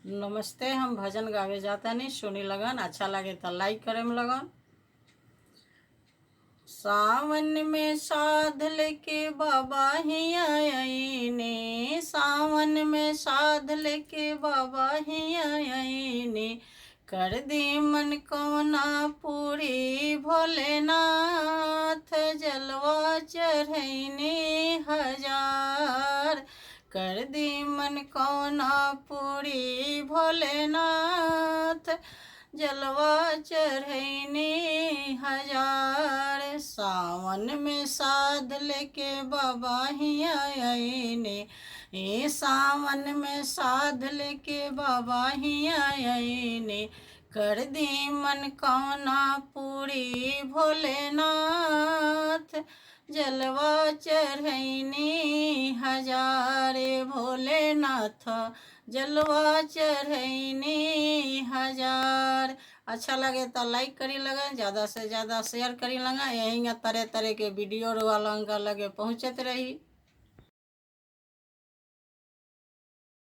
नमस्ते। हम भजन गावे जाता नहीं सुनी लगन, अच्छा लगे तो लाइक करे में लगन। सावन में साध लेके बाबा ही आईने, सावन में साध लेके बाबा ही आईने, कर दी मन कोना पूरी भोलेनाथ, जलवा चढ़ैने हजार, कर दी मन कोना पूरी भोलेनाथ, जलवा चढ़ैने हजार। सावन में साध लेके बाबा ही आईने, ए सावन में साध लेके बाबा ही आईने, कर दी मन कामना पूरी भोलेनाथ, जलवा चढ़ैने हजारे भोलेनाथ, जलवा चढ़ैने हजार। अच्छा लगे तो लाइक करी लगा, ज़्यादा से ज़्यादा शेयर करी लगा। यहीं तरह तरह के वीडियो वाला लगे पहुँचत रही।